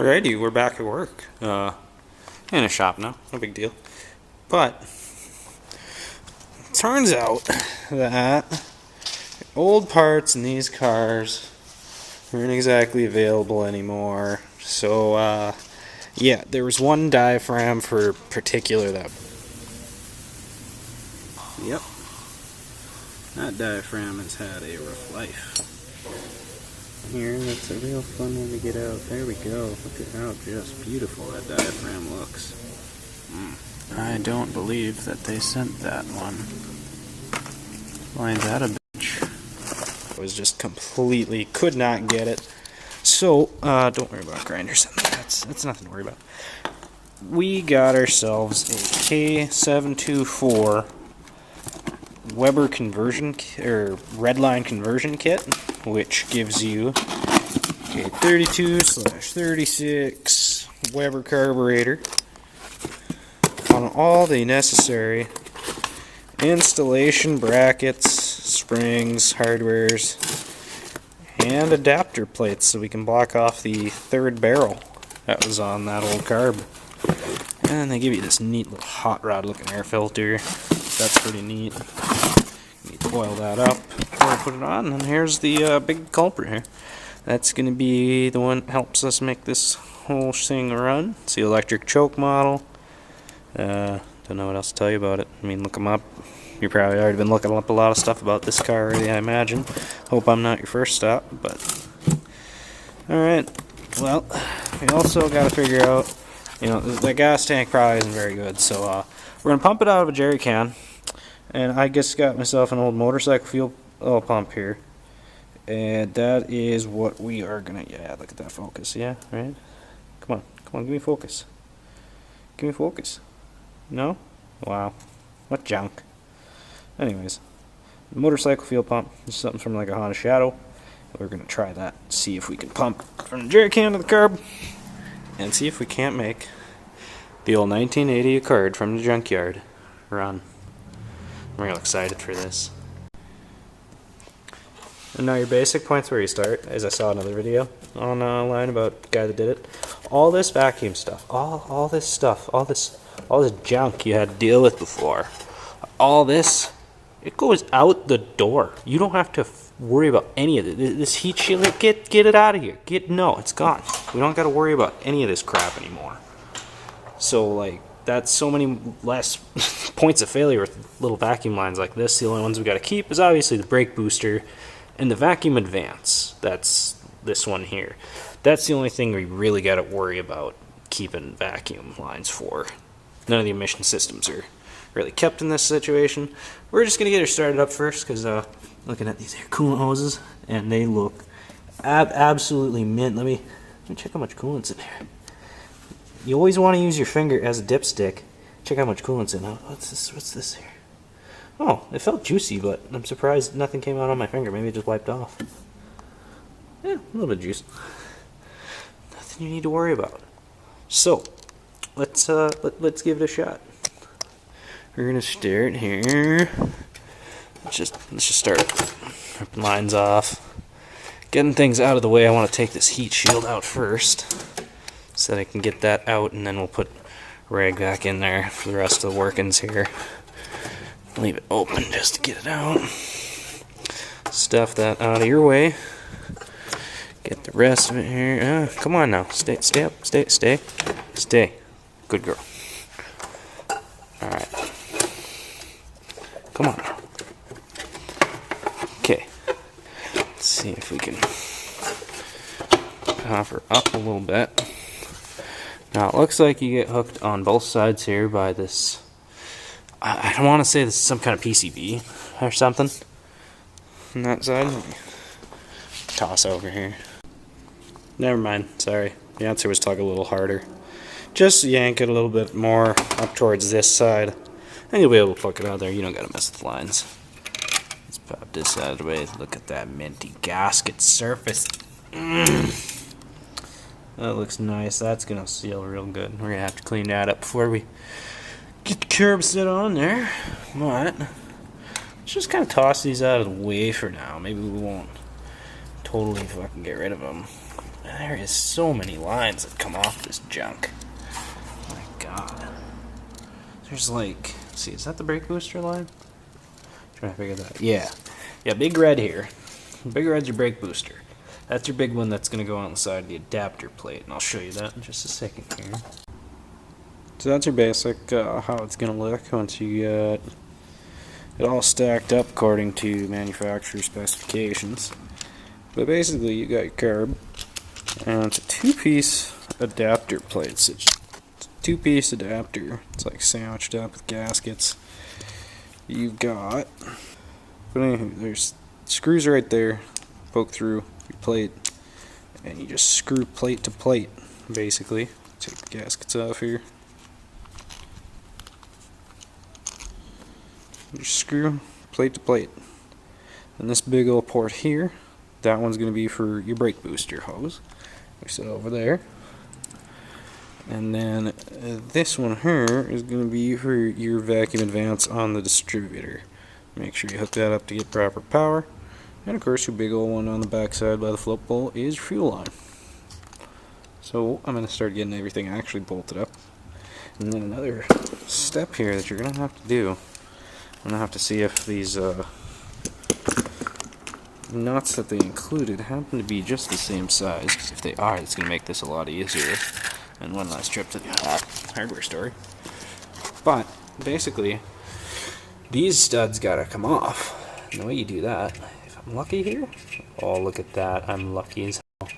Alrighty, we're back at work. In a shop now, no big deal. But turns out that old parts in these cars aren't exactly available anymore. So yeah, there was one diaphragm for particular that. Yep, that diaphragm has had a rough life. Here, that's a real fun one to get out. There we go. Look at how just beautiful that diaphragm looks. I don't believe that they sent that one. Why that a bitch? I was just completely could not get it. So don't worry about grinders. That's nothing to worry about. We got ourselves a K724 Weber conversion or Redline conversion kit, which gives you a 32/36 Weber carburetor on all the necessary installation brackets, springs, hardwares, and adapter plates so we can block off the third barrel that was on that old carb. And they give you this neat little hot rod looking air filter. That's pretty neat. You coil that up before I put it on, and here's the big culprit here. That's going to be the one that helps us make this whole thing run. It's the electric choke model. Don't know what else to tell you about it. I mean, look them up. You've probably already been looking up a lot of stuff about this car already, I imagine. Hope I'm not your first stop, but... Alright, well, we also got to figure out, you know, the gas tank probably isn't very good, so we're going to pump it out of a jerry can. And I just got myself an old motorcycle fuel pump here. And that is what we are going to... Yeah, look at that focus, yeah, right? Come on, give me focus. Give me focus. No? Wow. What junk. Anyways, motorcycle fuel pump is something from like a Honda Shadow. We're going to try that, see if we can pump from the jerry can to the carb, and see if we can't make the old 1980 Accord from the junkyard run. I'm real excited for this. And now your basic points where you start, as I saw another video online about the guy that did it. All this vacuum stuff, all this stuff, all this junk you had to deal with before, all this, it goes out the door. You don't have to worry about any of it. This heat shield, get it out of here. No, it's gone. We don't got to worry about any of this crap anymore. So like, that's so many less points of failure with little vacuum lines like this. The only ones we got to keep is obviously the brake booster and the vacuum advance. That's this one here. That's the only thing we really got to worry about keeping vacuum lines for. None of the emission systems are really kept in this situation. We're just going to get her started up first because looking at these here coolant hoses, and they look absolutely mint. Let me check how much coolant's in here. You always want to use your finger as a dipstick. Check how much coolant's in. Oh, what's this here? Oh, it felt juicy, but I'm surprised nothing came out on my finger. Maybe it just wiped off. Yeah, a little bit of juice. Nothing you need to worry about. So, let's give it a shot. We're gonna start here. Let's just start ripping lines off, getting things out of the way. I want to take this heat shield out first, so that I can get that out, and then we'll put rag back in there for the rest of the workings here. Leave it open just to get it out. Stuff that out of your way. Get the rest of it here. Come on now, stay up, stay. Good girl. All right. Come on now. Okay. Let's see if we can cover up a little bit. Now it looks like you get hooked on both sides here by this. I don't want to say this is some kind of PCB or something. On that side, toss over here. Never mind. Sorry, the answer was tug a little harder. Just yank it a little bit more up towards this side, and you'll be able to pluck it out there. You don't gotta mess with lines. Let's pop this out of the way. Look at that minty gasket surface. That looks nice. That's gonna seal real good. We're gonna have to clean that up before we get the curb set on there. But let's just kind of toss these out of the way for now. Maybe we won't totally fucking get rid of them. There is so many lines that come off this junk. Oh my god. There's like, let's see, is that the brake booster line? Trying to figure that out. Yeah. Yeah, big red here. Big red's your brake booster. That's your big one that's going to go on the side of the adapter plate, and I'll show you that in just a second here. So that's your basic, how it's going to look once you get it all stacked up according to manufacturer specifications. But basically, you got your carb, and it's a two-piece adapter plate. It's a two-piece adapter. It's like sandwiched up with gaskets. You've got, but anyway, there's screws right there, poke through your plate, and you just screw plate to plate, basically. Take the gaskets off here. You screw plate to plate. And this big old port here, that one's going to be for your brake booster hose. We sit over there. And then this one here is going to be for your vacuum advance on the distributor. Make sure you hook that up to get proper power. And of course your big old one on the back side by the float bowl is your fuel line. So I'm going to start getting everything actually bolted up. And then another step here that you're going to have to do, I'm going to have to see if these nuts that they included happen to be just the same size. Because if they are, it's going to make this a lot easier. And one last trip to the hardware store. But basically, these studs gotta come off. And the way you do that, if I'm lucky here, oh look at that, I'm lucky as hell.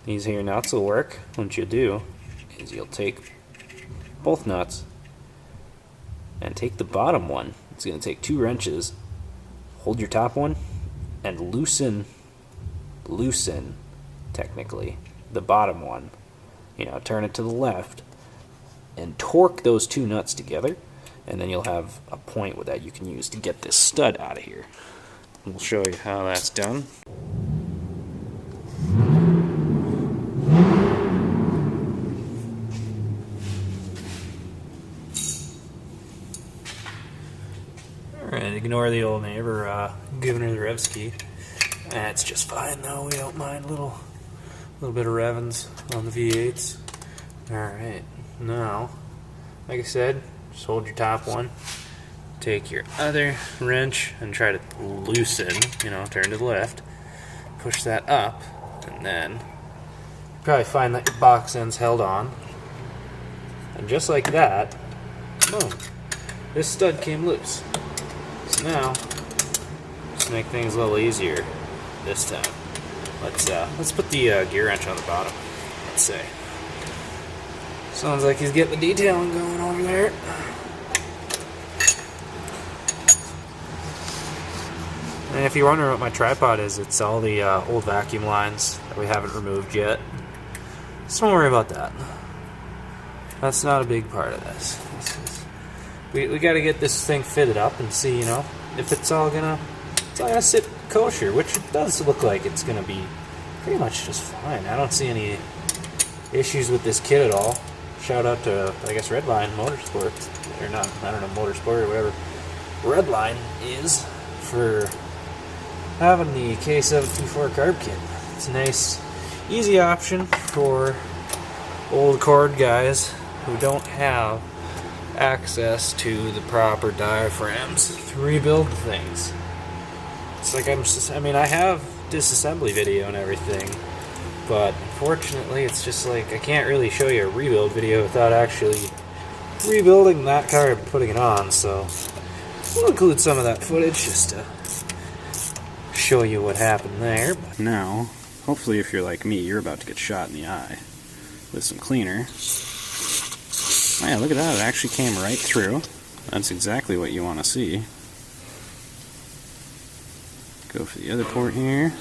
These here nuts will work. What you'll do is you'll take both nuts and take the bottom one. It's gonna take 2 wrenches. Hold your top one and loosen technically the bottom one. You know, turn it to the left and torque those 2 nuts together, and then you'll have a point that you can use to get this stud out of here. We'll show you how that's done. Alright, ignore the old neighbor giving her the rev ski. That's just fine though, we don't mind a little bit of revens on the V8s. Alright, now, like I said, just hold your top one, take your other wrench and try to loosen, you know, turn to the left, push that up, and then you probably find that your box end's held on. And just like that, boom, this stud came loose. So now, just make things a little easier this time. Let's put the gear wrench on the bottom. Let's say. Sounds like he's getting the detailing going over there. And if you're wondering what my tripod is, it's all the old vacuum lines that we haven't removed yet. So don't worry about that. That's not a big part of this. We got to get this thing fitted up and see, you know, if it's all gonna sit kosher, which it does look like it's gonna be pretty much just fine. I don't see any issues with this kit at all. Shout out to, I guess, Redline Motorsport, or not, I don't know, Motorsport or whatever Redline is, for having the K724 carb kit. It's a nice, easy option for old cord guys who don't have access to the proper diaphragms to rebuild things. It's like I have disassembly video and everything, but unfortunately it's just like I can't really show you a rebuild video without actually rebuilding that car and putting it on, so we'll include some of that footage just to show you what happened there. Now, hopefully if you're like me, you're about to get shot in the eye with some cleaner. Oh yeah, look at that, it actually came right through. That's exactly what you want to see. Go for the other port here.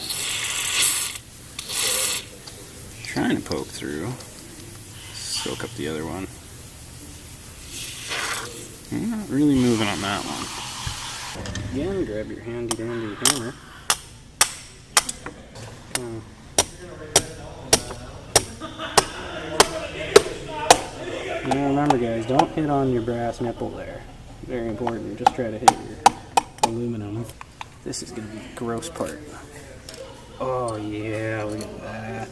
Trying to poke through. Soak up the other one. I'm not really moving on that one. Again, grab your handy dandy hammer. Now remember guys, don't hit on your brass nipple there. Very important, just try to hit your aluminum. This is going to be the gross part. Oh yeah, look at that.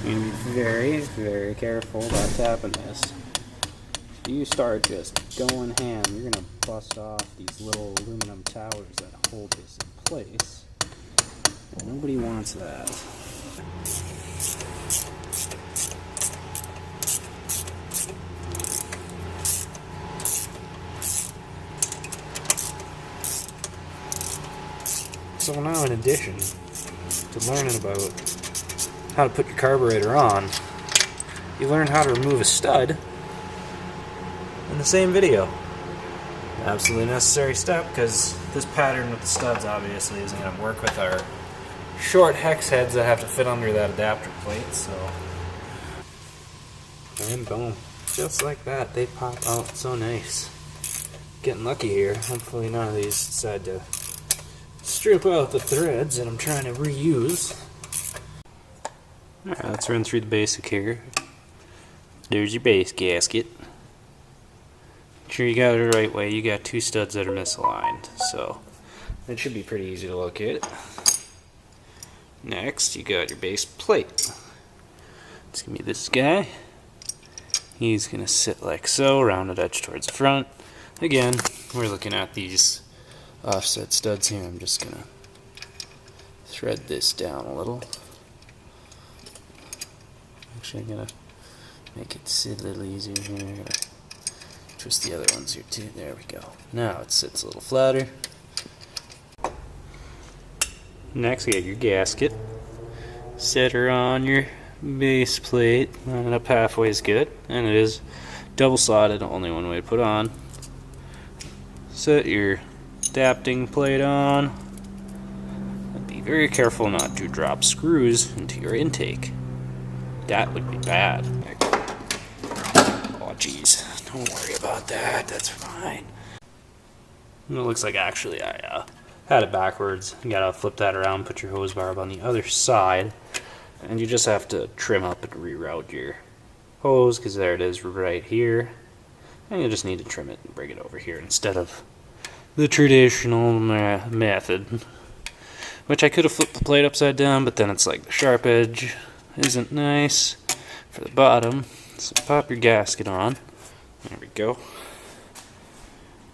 You need to be very, very careful about tapping this. If you start just going ham, you're gonna bust off these little aluminum towers that hold this in place. And nobody wants that. So now, in addition to learning about how to put your carburetor on, you learn how to remove a stud in the same video. Absolutely necessary step, because this pattern with the studs obviously isn't going to work with our short hex heads that have to fit under that adapter plate. So, and boom, just like that, they pop out so nice. Getting lucky here. Hopefully none of these decide to strip out the threads that I'm trying to reuse. Alright, let's run through the basic here. There's your base gasket. Make sure you got it the right way. You got two studs that are misaligned, so it should be pretty easy to locate. Next, you got your base plate. It's gonna be this guy. He's gonna sit like so, rounded edge towards the front. Again, we're looking at these offset studs here. I'm just gonna thread this down a little. Actually, I'm gonna make it sit a little easier here. Twist the other ones here too. There we go. Now it sits a little flatter. Next, you got your gasket. Set her on your base plate. Line it up halfway is good, and it is double slotted. Only one way to put on. Set your adapting plate on. And be very careful not to drop screws into your intake. That would be bad. Oh jeez, don't worry about that, that's fine. And it looks like actually I had it backwards. You gotta flip that around, put your hose barb on the other side, and you just have to trim up and reroute your hose, because there it is right here. And you just need to trim it and bring it over here instead of the traditional method, which I could have flipped the plate upside down, but then it's like the sharp edge isn't nice for the bottom. So pop your gasket on. There we go.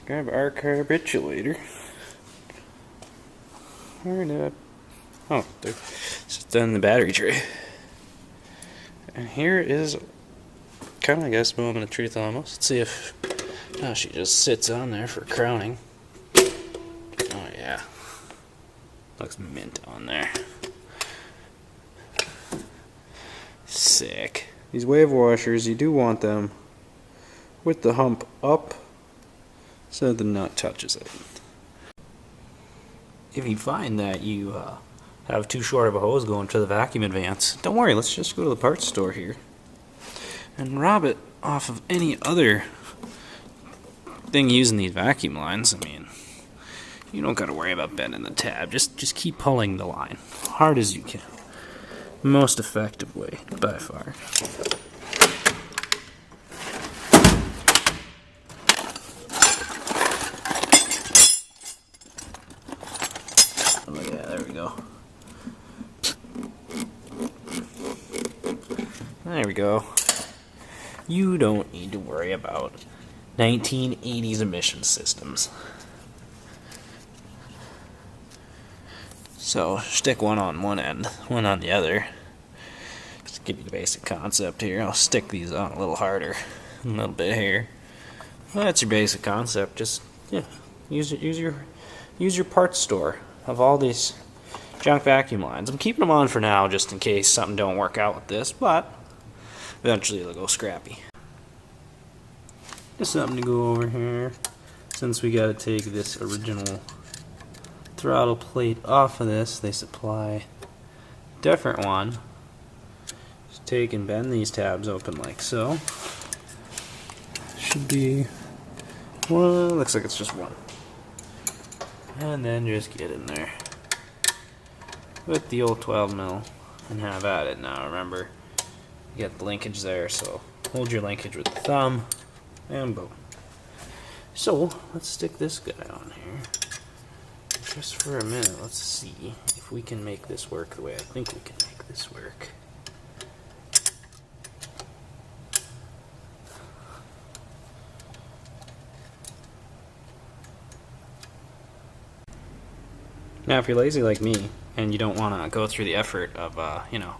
Grab our carburator. Where did I... Oh, there. It's done in the battery tray. And here is kind of, I guess, moment of truth almost. Let's see if... Oh, she just sits on there for crowning. Oh yeah. Looks mint on there. Sick. These wave washers, you do want them with the hump up so the nut touches it. If you find that you have too short of a hose going to the vacuum advance, don't worry, let's just go to the parts store here and rob it off of any other thing using these vacuum lines. I mean, you don't gotta worry about bending the tab, just keep pulling the line hard as you can. Most effective way by far. Oh yeah, there we go. There we go. You don't need to worry about 1980s emission systems. So stick one on one end, one on the other. Just give you the basic concept here. I'll stick these on a little harder, a little bit here. Well, that's your basic concept. Just use your parts store of all these junk vacuum lines. I'm keeping them on for now, just in case something don't work out with this, but eventually they'll go scrappy. Just something to go over here, since we got to take this original throttle plate off of this. They supply a different one. Just take and bend these tabs open like so. Should be one. Looks like it's just one. And then just get in there with the old 12 mil and have at it. Now remember, you got the linkage there, so hold your linkage with the thumb and boom. So let's stick this guy on here. just for a minute, let's see if we can make this work the way I think we can make this work. Now, if you're lazy like me, and you don't want to go through the effort of, you know,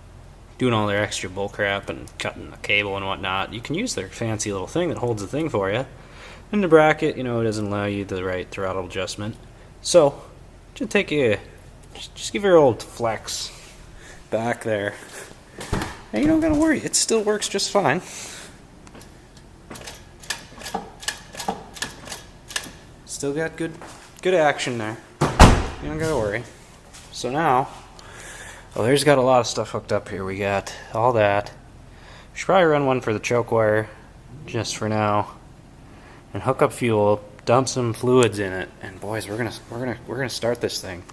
doing all their extra bull crap and cutting the cable and whatnot, you can use their fancy little thing that holds the thing for you. And the bracket, you know, it doesn't allow you the right throttle adjustment. So, just take a, just give your old flex back there. And you don't gotta worry, it still works just fine. Still got good action there. You don't gotta worry. So now, well, there's got a lot of stuff hooked up here. We got all that. We should probably run one for the choke wire, just for now, and hook up fuel, dump some fluids in it, and boys, we're gonna start this thing.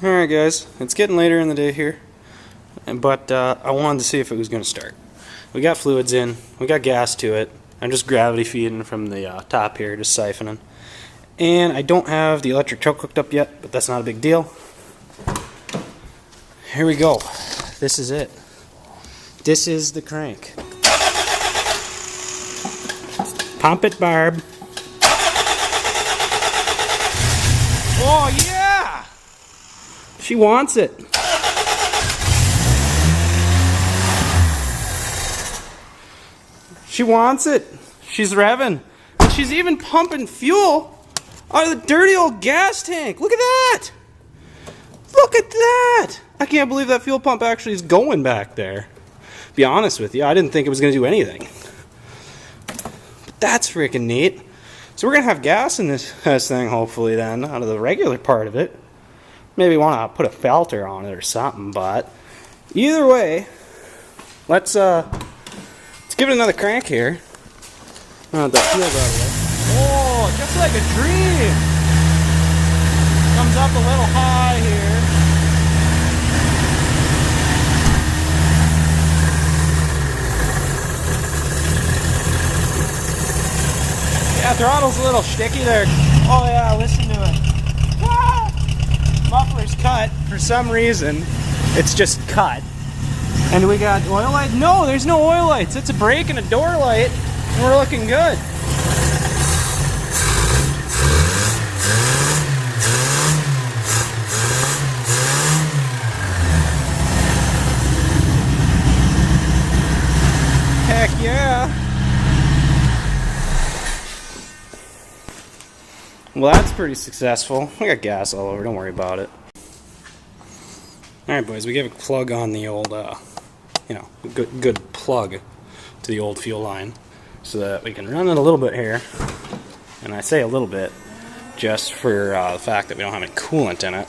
All right, guys, it's getting later in the day here, but I wanted to see if it was gonna start. We got fluids in, we got gas to it. I'm just gravity feeding from the top here, just siphoning. And I don't have the electric choke hooked up yet, but that's not a big deal. Here we go. This is it. This is the crank. Pump it, Barb. Oh, yeah! She wants it. She wants it. She's revving. And she's even pumping fuel out of the dirty old gas tank. Look at that! Look at that! I can't believe that fuel pump actually is going back there. Be honest with you, I didn't think it was going to do anything. But that's freaking neat. So we're going to have gas in this thing, hopefully, then, out of the regular part of it. Maybe want to put a filter on it or something, but either way, let's give it another crank here. The fuel's out of it. Oh, just like a dream! Comes up a little high here. Yeah, throttle's a little sticky there. Oh yeah, listen to it. Ah! Muffler's cut. For some reason, it's just cut. And we got oil light? No, there's no oil lights. It's a brake and a door light, and we're looking good. Heck yeah. Well, that's pretty successful. We got gas all over, don't worry about it. Alright, boys, we gave a plug on the old, you know, good plug to the old fuel line so that we can run it a little bit here. And I say a little bit just for the fact that we don't have any coolant in it.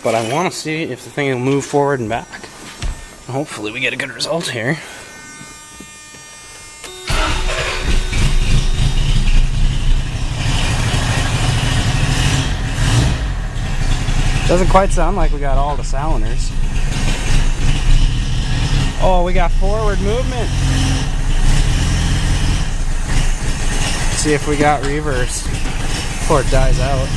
But I want to see if the thing will move forward and back. And hopefully we get a good result here. Doesn't quite sound like we got all the cylinders. Oh, we got forward movement. Let's see if we got reverse before it dies out.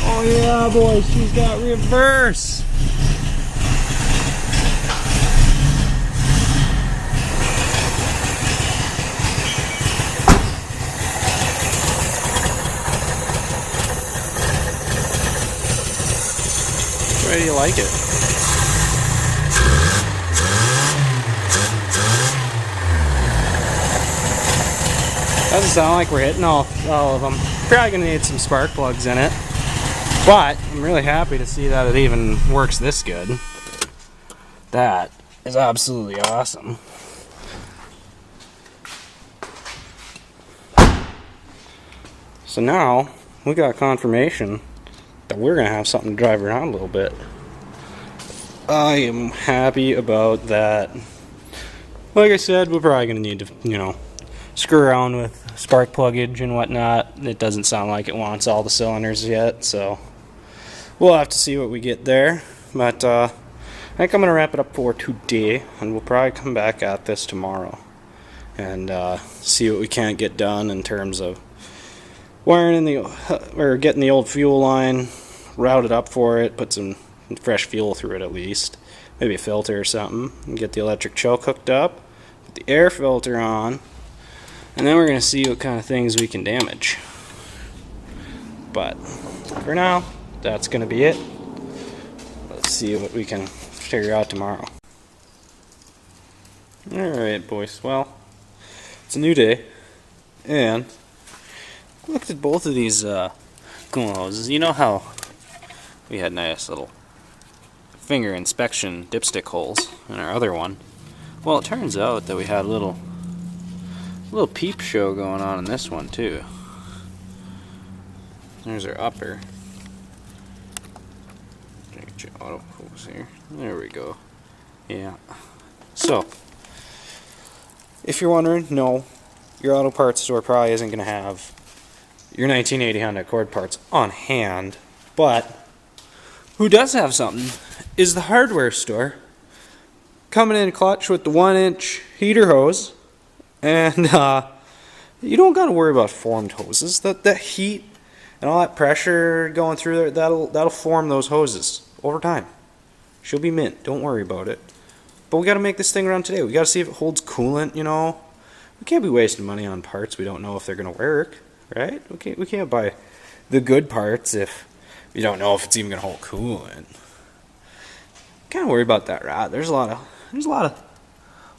Oh yeah, boys, she's got reverse. How do you like it? Doesn't sound like we're hitting all of them. Probably gonna need some spark plugs in it, but I'm really happy to see that it even works this good. That is absolutely awesome. So now we got confirmation that we're gonna have something to drive around a little bit. I am happy about that. Like I said, we're probably gonna need to, you know, screw around with spark pluggage and whatnot. It doesn't sound like it wants all the cylinders yet, so we'll have to see what we get there. But I think I'm gonna wrap it up for today, and we'll probably come back at this tomorrow and see what we can't get done in terms of wiring in the, or getting the old fuel line routed up for it, put some fresh fuel through it at least, maybe a filter or something, and get the electric choke hooked up, put the air filter on, and then we're going to see what kind of things we can damage. But for now, that's going to be it. Let's see what we can figure out tomorrow. Alright boys, well, it's a new day, and I looked at both of these coolant hoses. You know how we had nice little finger inspection dipstick holes in our other one? Well, it turns out that we had a little peep show going on in this one too. There's our upper. Autofocus here. There we go. Yeah. So, if you're wondering, no, your auto parts store probably isn't going to have your 1980 Honda Accord parts on hand, but who does have something is the hardware store, coming in clutch with the 1-inch heater hose, and you don't got to worry about formed hoses. That heat and all that pressure going through there, that'll form those hoses over time. She'll be mint, don't worry about it. But we got to make this thing run today. We got to see if it holds coolant, you know. We can't be wasting money on parts we don't know if they're going to work, right? We can't buy the good parts if we don't know if it's even going to hold coolant. Can't worry about that rod. There's a lot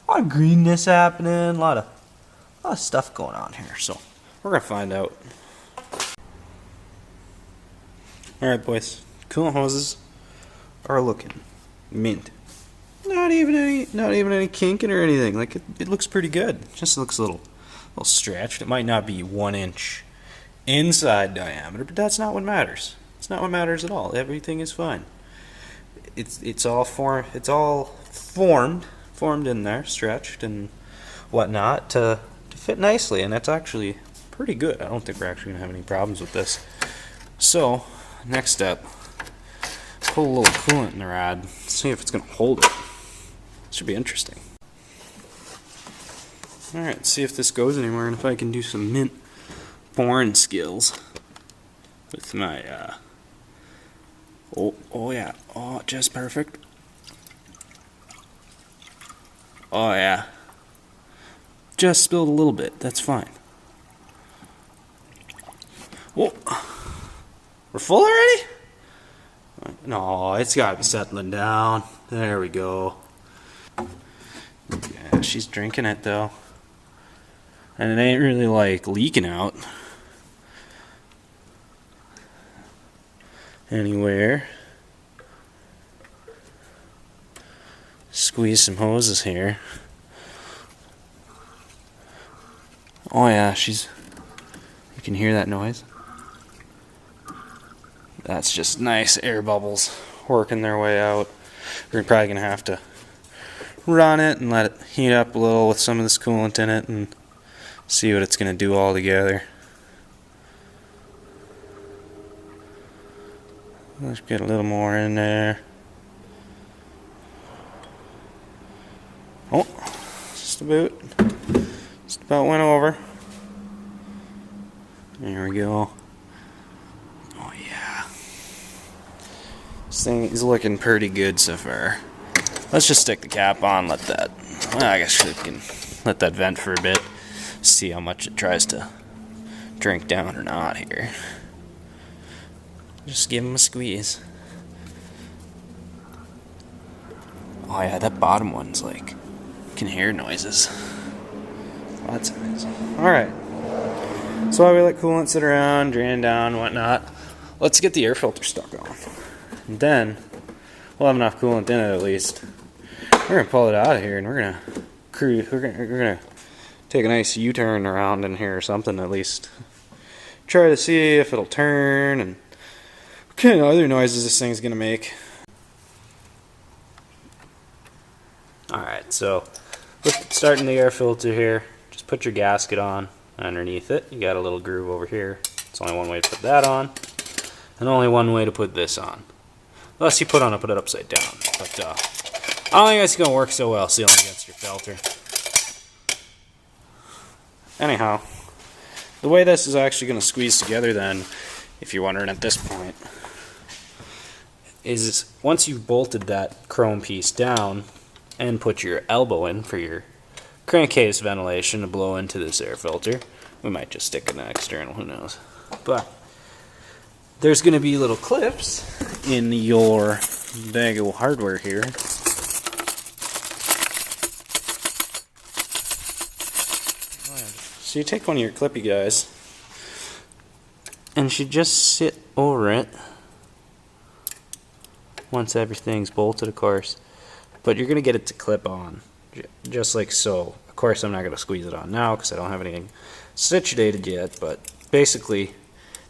of greenness happening, a lot of stuff going on here. So we're going to find out. Alright boys, coolant hoses are looking mint. Not even any kinking or anything. Like it looks pretty good. It just looks a little stretched. It might not be 1 inch inside diameter, but that's not what matters. It's not what matters at all. Everything is fine. It's all formed in there, stretched and whatnot to fit nicely, and that's actually pretty good. I don't think we're actually gonna have any problems with this. So next step, put a little coolant in the rod, see if it's going to hold it. Should be interesting. Alright, see if this goes anywhere and if I can do some mint boring skills with my, oh yeah, oh, just perfect. Oh yeah, just spilled a little bit, that's fine. Whoa. We're full already? No, it's got to be settling down. There we go. Yeah, she's drinking it though. And it ain't really like leaking out anywhere. Squeeze some hoses here. Oh yeah, you can hear that noise. That's just nice air bubbles working their way out. We're probably going to have to run it and let it heat up a little with some of this coolant in it and see what it's going to do all together. Let's get a little more in there. Oh, just about went over. There we go. Oh yeah. This thing is looking pretty good so far. Let's just stick the cap on, let that, well, I guess we can let that vent for a bit, see how much it tries to drink down or not here. Just give him a squeeze. Oh yeah, that bottom one's like, you can hear noises. Oh, that's nice. Alright. So while we let coolant sit around, drain down, whatnot, let's get the air filter stuck on. And then, we'll have enough coolant in it at least. We're going to pull it out of here and we're going to take a nice U-turn around in here or something at least. Try to see if it'll turn and what kind of other noises this thing's going to make. Alright, so starting the air filter here, just put your gasket on underneath it. You got a little groove over here. It's only one way to put that on, and only one way to put this on. Unless you put it upside down. But I don't think it's going to work so well sealing against your filter. Anyhow, The way this is actually going to squeeze together then, if you're wondering at this point, is once you've bolted that chrome piece down and put your elbow in for your crankcase ventilation to blow into this air filter, we might just stick an external, who knows. But there's going to be little clips in your bag of hardware here. So you take one of your clippy guys and you just sit over it once everything's bolted, of course, but you're going to get it to clip on just like so. Of course I'm not going to squeeze it on now because I don't have anything situated yet, but basically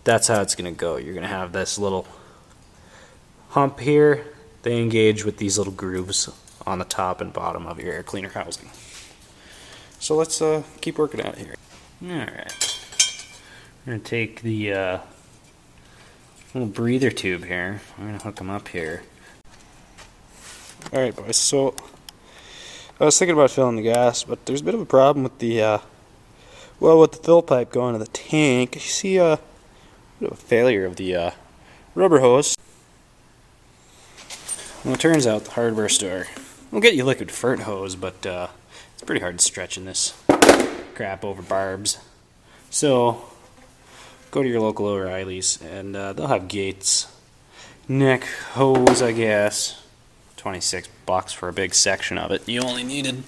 that's how it's going to go. You're going to have this little hump here. They engage with these little grooves on the top and bottom of your air cleaner housing. So let's keep working at it here. Alright, I'm going to take the little breather tube here. I'm going to hook them up here. Alright boys, so I was thinking about filling the gas, but there's a bit of a problem with the with the fill pipe going to the tank. You see a bit of a failure of the rubber hose. Well, it turns out the hardware store will get you liquid fert hose, but it's pretty hard to stretch in this crap over barbs. So go to your local O'Reilly's and they'll have Gates neck hose, I guess. $26 for a big section of it. You only needed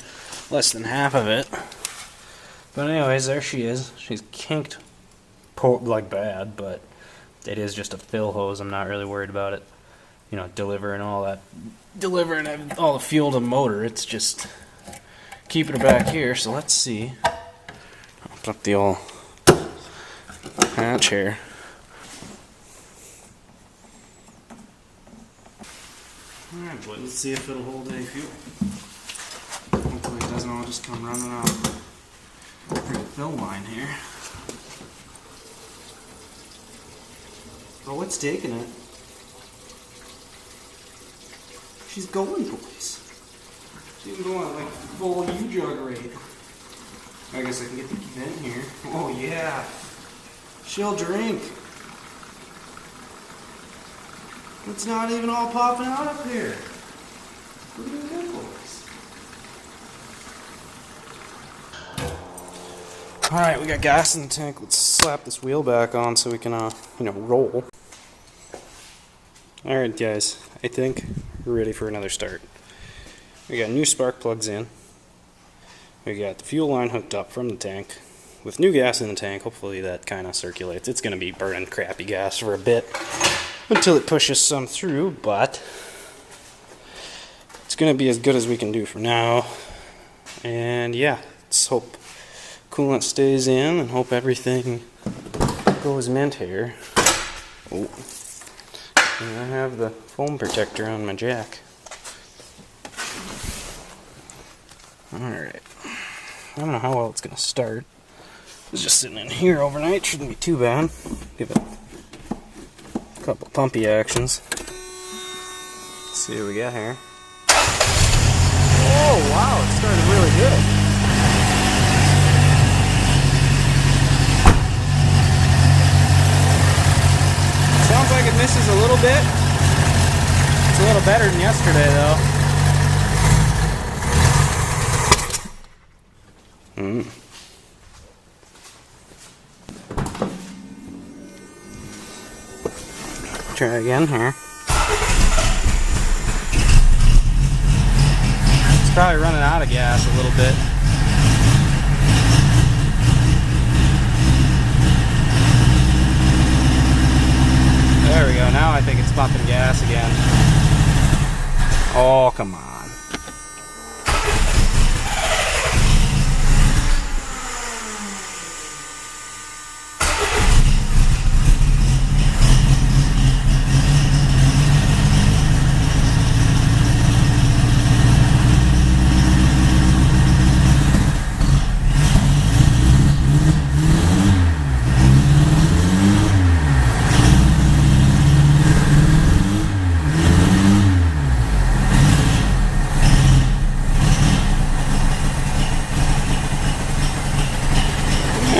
less than half of it. But anyways, there she is. She's kinked like bad, but it is just a fill hose. I'm not really worried about it, you know, delivering all the fuel to the motor. It's just keeping it back here. So let's see. I'll put up the old hatch here. Alright, boy, let's see if it'll hold any fuel. Hopefully it doesn't all just come running out the fill line here. Oh, it's taking it. She's going, boys. She's going at like full U-jug rate. I guess I can get the vent here. Oh yeah. She'll drink. It's not even all popping out up here. Look at that, boys. Alright, we got gas in the tank. Let's slap this wheel back on so we can, roll. Alright, guys. I think we're ready for another start. We got new spark plugs in. We got the fuel line hooked up from the tank. With new gas in the tank, hopefully that kind of circulates. It's going to be burning crappy gas for a bit until it pushes some through, but it's going to be as good as we can do for now. And yeah, let's hope coolant stays in and hope everything goes mint here. Oh, and I have the foam protector on my jack. Alright, I don't know how well it's going to start. It's just sitting in here overnight, shouldn't be too bad. Give it a couple pumpy actions. Let's see what we got here. Oh wow, it started really good. Sounds like it misses a little bit. It's a little better than yesterday though. Try again here. It's probably running out of gas a little bit. There we go. Now I think it's pumping gas again. Oh, come on.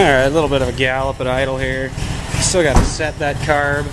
Alright, a little bit of a gallop at idle here. Still got to set that carb.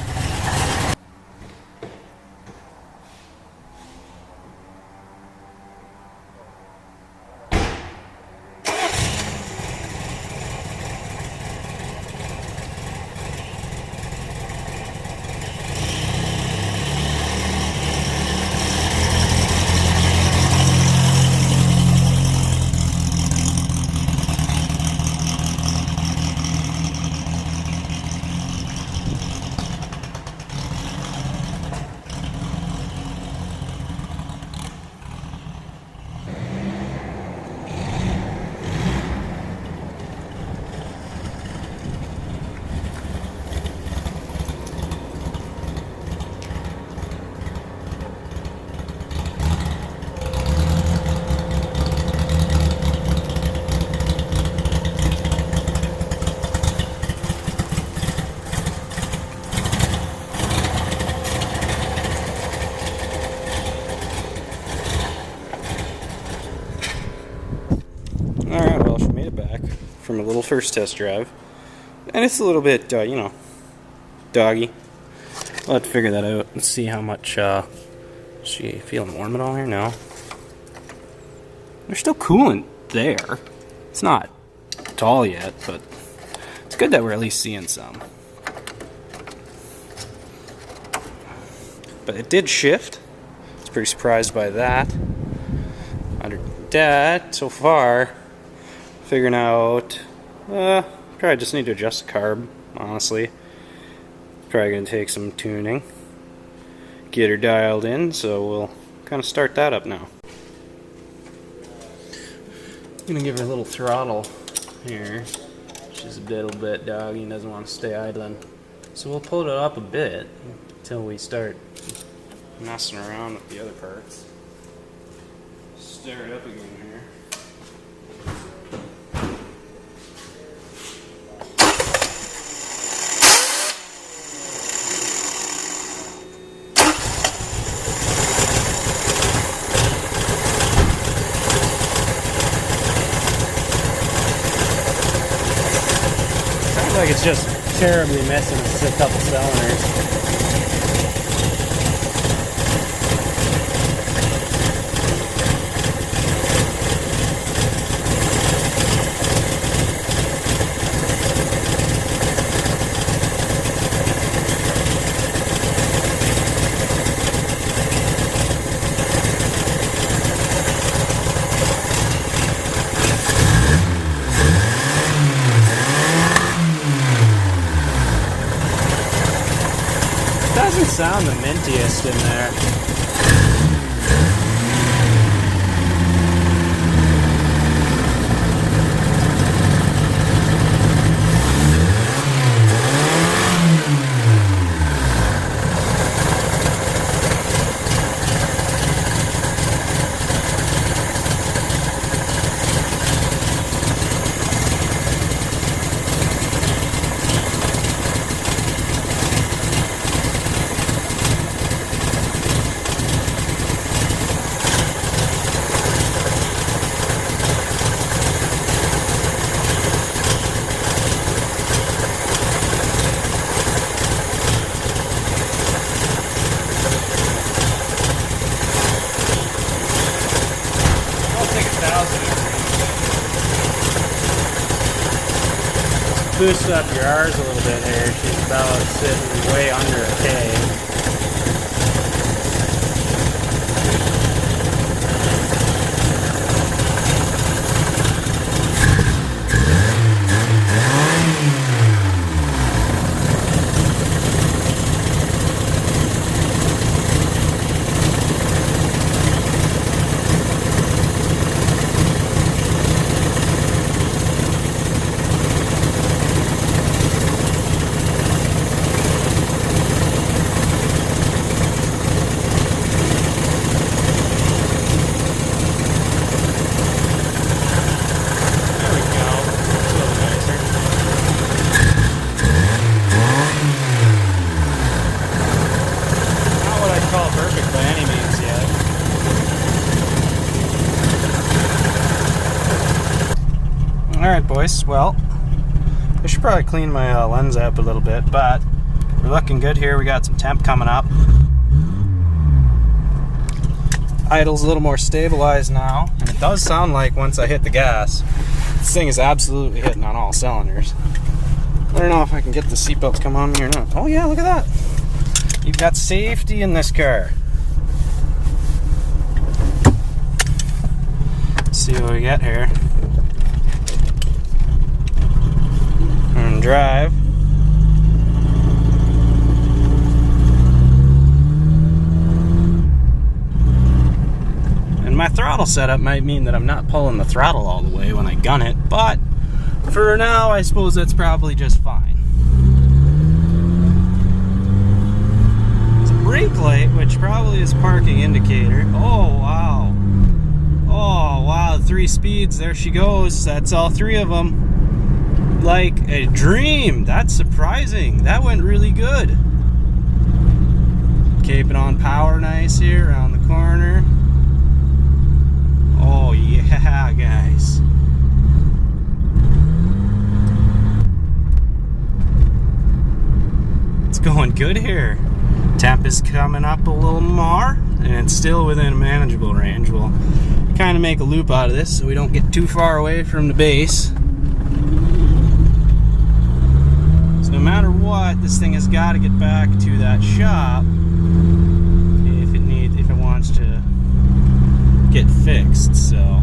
Alright, well, she made it back from a little first test drive. And it's a little bit, you know, doggy. We'll have to figure that out and see how much, is she feeling warm at all here? No. There's still coolant there. It's not tall yet, but it's good that we're at least seeing some. But it did shift. I was pretty surprised by that. Under that, so far, figuring out, probably just need to adjust the carb, honestly. Probably going to take some tuning. Get her dialed in, so we'll kind of start that up now. I'm going to give her a little throttle here. She's a little bit doggy and doesn't want to stay idling. So we'll pull it up a bit until we start messing around with the other parts. Start it up again here. Sounds like it's just terribly messing with a couple cylinders. Doesn't sound the mintiest in there. Boost up your R's a little bit here. She's about sitting way under a K. Alright boys, well, should probably clean my lens up a little bit, but we're looking good here. We got some temp coming up. Idle's a little more stabilized now, and it does sound like once I hit the gas, this thing is absolutely hitting on all cylinders. I don't know if I can get the seatbelt to come on me or not. Oh yeah, look at that. You've got safety in this car. Let's see what we get here. And drive. And my throttle setup might mean that I'm not pulling the throttle all the way when I gun it, but for now, I suppose that's probably just fine. It's a brake light, which probably is parking indicator. Oh, wow. Oh, wow, 3 speeds, there she goes. That's all 3 of them. Like a dream. That's surprising. That went really good. Keeping on power nice here around the corner. Oh, yeah, guys. It's going good here. Temp is coming up a little more, and it's still within a manageable range. We'll kind of make a loop out of this so we don't get too far away from the base. So no matter what, this thing has got to get back to that shop if it wants to get fixed. So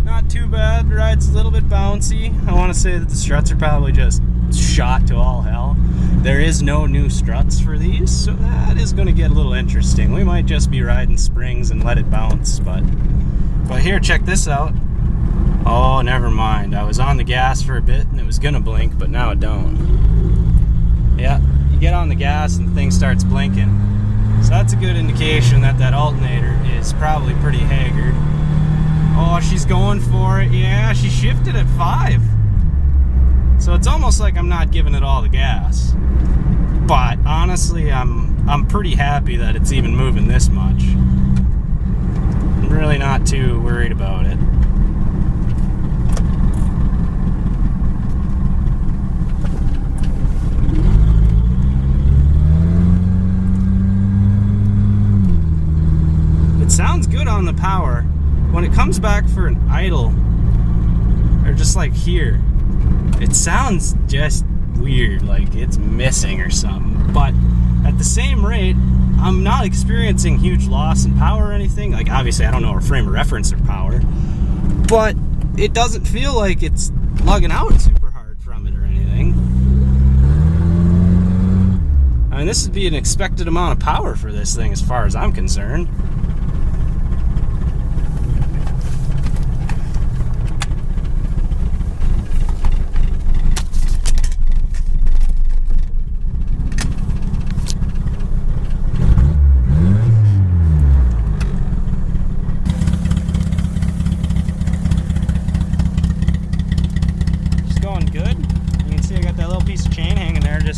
not too bad. The ride's a little bit bouncy. I want to say that the struts are probably just shot to all hell. There is no new struts for these, so that is going to get a little interesting. We might just be riding springs and let it bounce, but here, check this out. Oh, never mind. I was on the gas for a bit and it was going to blink, but now it don't. Yeah, you get on the gas and the thing starts blinking. So that's a good indication that that alternator is probably pretty haggard. Oh, she's going for it. Yeah, she shifted at 5. So it's almost like I'm not giving it all the gas. But honestly, I'm pretty happy that it's even moving this much. I'm really not too worried about it. It sounds good on the power. When it comes back for an idle, or just like here, it sounds just weird, like it's missing or something. But at the same rate, I'm not experiencing huge loss in power or anything. Like, obviously I don't know our frame of reference of power, but it doesn't feel like it's lugging out super hard from it or anything. I mean, this would be an expected amount of power for this thing as far as I'm concerned.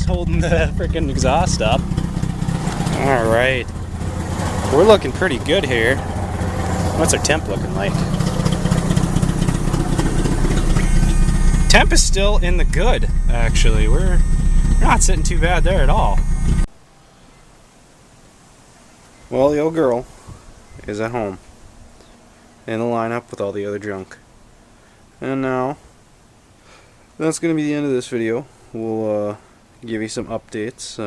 Holding the freaking exhaust up. Alright. We're looking pretty good here. What's our temp looking like? Temp is still in the good, actually. We're not sitting too bad there at all. Well, the old girl is at home in the lineup with all the other junk. And now, that's going to be the end of this video. We'll give you some updates,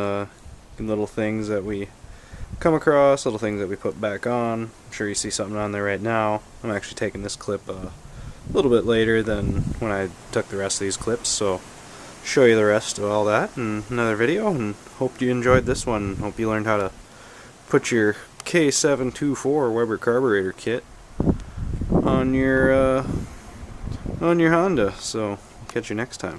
little things that we come across, little things that we put back on. I'm sure you see something on there right now. I'm actually taking this clip a little bit later than when I took the rest of these clips, so show you the rest of all that in another video, and hope you enjoyed this one. Hope you learned how to put your K724 Weber carburetor kit on your Honda. So catch you next time.